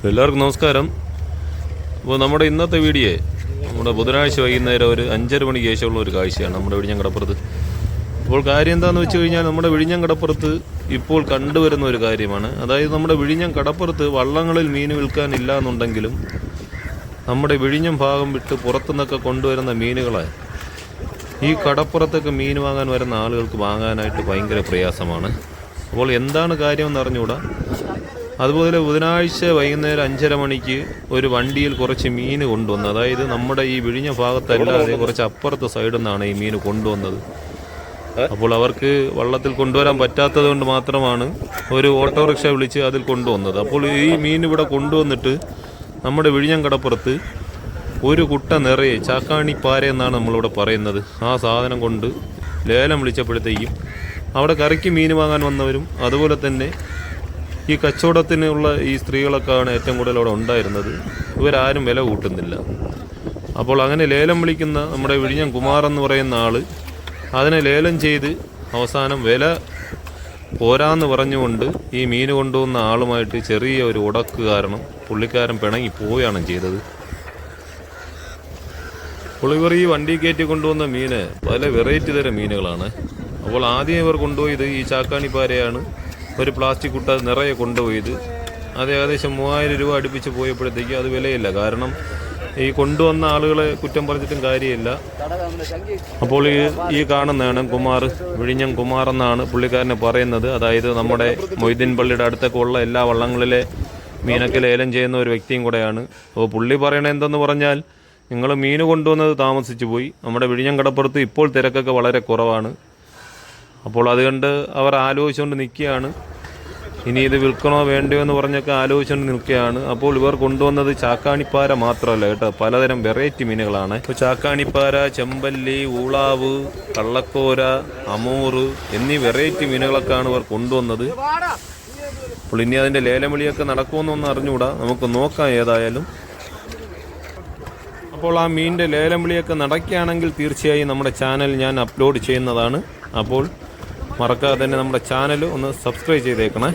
എല്ലാവർക്കും നമസ്കാരം. അപ്പോൾ നമ്മുടെ ഇന്നത്തെ വീഡിയോ നമ്മുടെ ബുധനാഴ്ച വൈകുന്നേരം ഒരു 5:30 മണിക്ക് ശേഷമുള്ള ഒരു കാഴ്ചയാണ് നമ്മുടെ വിഴിഞ്ഞം കടപ്പുറത്ത്. അപ്പോൾ കാര്യം എന്താണെന്ന് വെച്ച് കഴിഞ്ഞാൽ നമ്മുടെ വിഴിഞ്ഞം കടപ്പുറത്ത് ഇപ്പോൾ കണ്ടുവരുന്ന ഒരു കാര്യമാണ്. അതായത് നമ്മുടെ വിഴിഞ്ഞം കടപ്പുറത്ത് വള്ളങ്ങളിൽ മീൻ വിൽക്കാനില്ല എന്നുണ്ടെങ്കിലും നമ്മുടെ വിഴിഞ്ഞം ഭാഗം വിട്ട് പുറത്തുനിന്നൊക്കെ കൊണ്ടുവരുന്ന മീനുകളെ ഈ കടപ്പുറത്തൊക്കെ മീൻ വാങ്ങാൻ വരുന്ന ആളുകൾക്ക് വാങ്ങാനായിട്ട് ഭയങ്കര പ്രയാസമാണ്. അപ്പോൾ എന്താണ് കാര്യമെന്ന് അറിഞ്ഞുകൂടാ. അതുപോലെ ബുധനാഴ്ച വൈകുന്നേരം 5:30 മണിക്ക് ഒരു വണ്ടിയിൽ കുറച്ച് മീൻ കൊണ്ടുവന്നു. അതായത് നമ്മുടെ ഈ വിഴിഞ്ഞ ഭാഗത്തല്ലാതെ കുറച്ച് അപ്പുറത്തെ സൈഡിൽ നിന്നാണ് ഈ മീൻ കൊണ്ടുവന്നത്. അപ്പോൾ അവർക്ക് വള്ളത്തിൽ കൊണ്ടുവരാൻ പറ്റാത്തത് കൊണ്ട് മാത്രമാണ് ഒരു ഓട്ടോറിക്ഷ വിളിച്ച് അതിൽ കൊണ്ടുവന്നത്. അപ്പോൾ ഈ മീൻ ഇവിടെ കൊണ്ടുവന്നിട്ട് നമ്മുടെ വിഴിഞ്ഞം കടപ്പുറത്ത് ഒരു കുട്ട നിറയെ ചാക്കാണിപ്പാര എന്നാണ് നമ്മളിവിടെ പറയുന്നത്. ആ സാധനം കൊണ്ട് ലേലം വിളിച്ചപ്പോഴത്തേക്കും അവിടെ കറിക്ക് മീൻ വാങ്ങാൻ വന്നവരും അതുപോലെ തന്നെ ഈ കച്ചവടത്തിനുള്ള ഈ സ്ത്രീകളൊക്കെയാണ് ഏറ്റവും കൂടുതൽ അവിടെ ഉണ്ടായിരുന്നത്. ഇവരാരും വില കൂട്ടുന്നില്ല. അപ്പോൾ അങ്ങനെ ലേലം വിളിക്കുന്ന നമ്മുടെ വിഴിഞ്ഞം കുമാർ എന്ന് പറയുന്ന ആൾ അതിനെ ലേലം ചെയ്ത് അവസാനം വില പോരാന്ന് പറഞ്ഞുകൊണ്ട് ഈ മീൻ കൊണ്ടുവന്ന ആളുമായിട്ട് ചെറിയ ഒരു ഉടക്ക് കാരണം പുള്ളിക്കാരൻ പിണങ്ങി പോവുകയാണ് ചെയ്തത്. അപ്പോൾ ഇവർ ഈ വണ്ടി കയറ്റി കൊണ്ടുവന്ന മീന് പല വെറൈറ്റി തരം മീനുകളാണ്. അപ്പോൾ ആദ്യം ഇവർ കൊണ്ടുപോയത് ഈ ചാക്കാണിപ്പാരയാണ്. ഒരു പ്ലാസ്റ്റിക് കുട്ട നിറയെ കൊണ്ടുപോയത് അത് ഏകദേശം 3000 രൂപ അടുപ്പിച്ച് പോയപ്പോഴത്തേക്ക് അത് വിലയില്ല. കാരണം ഈ കൊണ്ടുവന്ന ആളുകളെ കുറ്റം പറഞ്ഞിട്ടും കാര്യമില്ല. അപ്പോൾ ഈ കാണുന്നതാണ് കുമാർ, വിഴിഞ്ഞം കുമാർ എന്നാണ് പുള്ളിക്കാരനെ പറയുന്നത്. അതായത് നമ്മുടെ മൊയ്തീൻ പള്ളിയുടെ അടുത്തൊക്കെ ഉള്ള എല്ലാ വള്ളങ്ങളിലെ മീനൊക്കെ ലേലം ചെയ്യുന്ന ഒരു വ്യക്തിയും കൂടെയാണ്. അപ്പോൾ പുള്ളി പറയണത് എന്തെന്ന് പറഞ്ഞാൽ, നിങ്ങൾ മീൻ കൊണ്ടുവന്നത് താമസിച്ചു പോയി. നമ്മുടെ വിഴിഞ്ഞം കടപ്പുറത്ത് ഇപ്പോൾ തിരക്കൊക്കെ വളരെ കുറവാണ്. അപ്പോൾ അതുകൊണ്ട് അവർ ആലോചിച്ചുകൊണ്ട് നിൽക്കുകയാണ്. ഇനി ഇത് വിൽക്കണോ വേണ്ടയോ എന്ന് പറഞ്ഞൊക്കെ ആലോചിച്ചുകൊണ്ട് നിൽക്കുകയാണ്. അപ്പോൾ ഇവർ കൊണ്ടുവന്നത് ചാക്കാണിപ്പാര മാത്രമല്ല കേട്ടോ, പലതരം വെറൈറ്റി മീനുകളാണ്. ഇപ്പോൾ ചാക്കാണിപ്പാര, ചെമ്പല്ലി, ഊളാവ്, കള്ളക്കോര, അമൂറ് എന്നീ വെറൈറ്റി മീനുകളൊക്കെയാണ് ഇവർ കൊണ്ടുവന്നത്. അപ്പോൾ ഇനി അതിൻ്റെ ലേലം വിളിയൊക്കെ നടക്കുമെന്നൊന്നും അറിഞ്ഞുകൂടാ, നമുക്ക് നോക്കാം ഏതായാലും. അപ്പോൾ ആ മീനിൻ്റെ ലേലം വിളിയൊക്കെ നടക്കുകയാണെങ്കിൽ തീർച്ചയായും നമ്മുടെ ചാനൽ ഞാൻ അപ്ലോഡ് ചെയ്യുന്നതാണ്. അപ്പോൾ മറക്കാതെ തന്നെ നമ്മുടെ ചാനൽ ഒന്ന് സബ്സ്ക്രൈബ് ചെയ്തേക്കണേ.